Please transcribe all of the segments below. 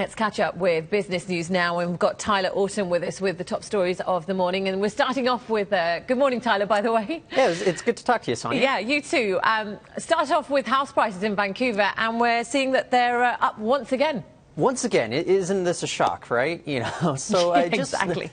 Let's catch up with business news now. We've got Tyler Autumn with us with the top stories of the morning. And we're starting off with, good morning, Tyler, by the way. Yeah, it's good to talk to you, Sonia. Yeah, you too. Start off with house prices in Vancouver, and we're seeing that they're up once again. Once again, isn't this a shock, right? So exactly.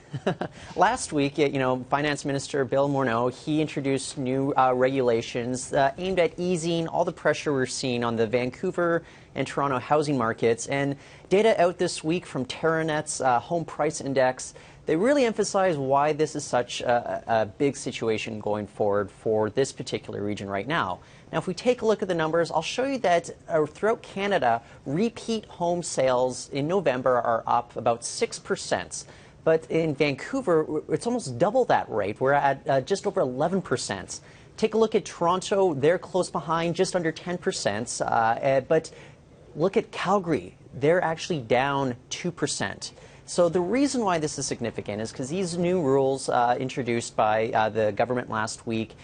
Last week, Finance Minister Bill Morneau, he introduced new regulations aimed at easing all the pressure we're seeing on the Vancouver and Toronto housing markets. And data out this week from Terranet's home price index, they really emphasize why this is such a big situation going forward for this particular region right now. Now, if we take a look at the numbers, I'll show you that throughout Canada, repeat home sales in November are up about 6%. But in Vancouver, it's almost double that rate. We're at just over 11%. Take a look at Toronto. They're close behind, just under 10%. But look at Calgary. They're actually down 2%. So the reason why this is significant is because these new rules introduced by the government last week,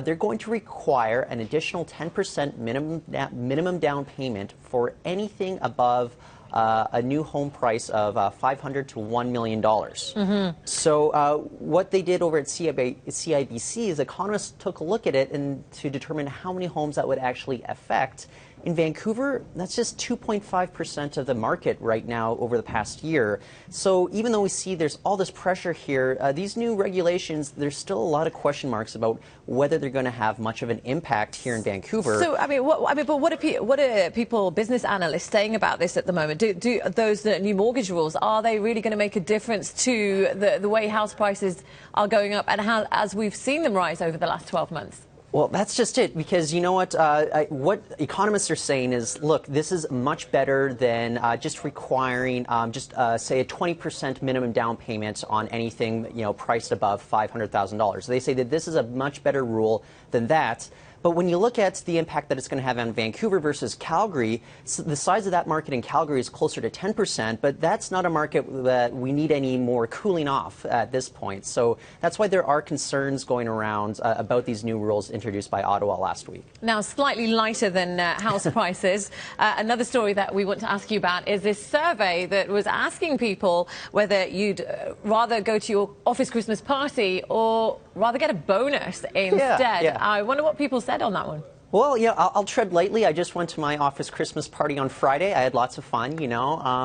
they're going to require an additional 10% minimum down payment for anything above a new home price of $500 to $1 million. Mm-hmm. So what they did over at CIBC is economists took a look at it and to determine how many homes that would actually affect. In Vancouver, that's just 2.5% of the market right now over the past year. So even though we see there's all this pressure here, these new regulations, there's still a lot of question marks about whether they're going to have much of an impact here in Vancouver. So, what are people, business analysts, saying about this at the moment? Do those new mortgage rules, are they really going to make a difference to the way house prices are going up and how, as we've seen them rise over the last 12 months? Well, that's just it, because you know what economists are saying is, look, this is much better than just requiring say a 20% minimum down payment on anything, priced above $500,000. They say that this is a much better rule than that. But when you look at the impact that it's going to have on Vancouver versus Calgary, the size of that market in Calgary is closer to 10%, but that's not a market that we need any more cooling off at this point. So that's why there are concerns going around about these new rules introduced by Ottawa last week. Now, slightly lighter than house prices, another story that we want to ask you about is this survey that was asking people whether you'd rather go to your office Christmas party or rather get a bonus instead. Yeah. I wonder what people said on that one. Well, I'll tread lightly. I just went to my office Christmas party on Friday. I had lots of fun,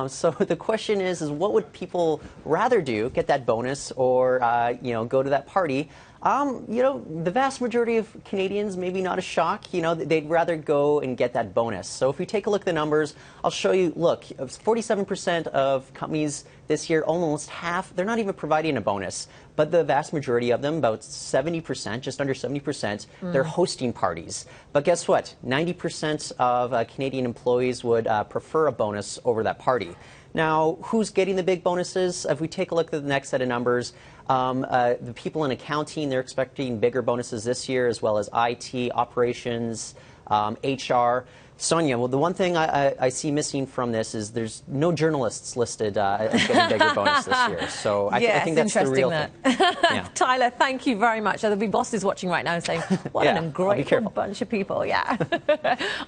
So the question is what would people rather do, get that bonus or, go to that party? The vast majority of Canadians, maybe not a shock, they'd rather go and get that bonus. So if we take a look at the numbers, I'll show you, look, 47% of companies this year, almost half, they're not even providing a bonus. But the vast majority of them, about 70%, just under 70%, they're hosting parties. But guess what? 90% of Canadian employees would prefer a bonus over that party. Now, who's getting the big bonuses? If we take a look at the next set of numbers, the people in accounting, they're expecting bigger bonuses this year, as well as IT, operations, HR. Sonia, well, the one thing I see missing from this is there's no journalists listed as getting bigger bonus this year. So I think that's the real thing. Yeah. Tyler, thank you very much. There'll be bosses watching right now saying, what an ungrateful bunch of people. Yeah.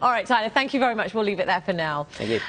All right, Tyler, thank you very much. We'll leave it there for now. Thank you.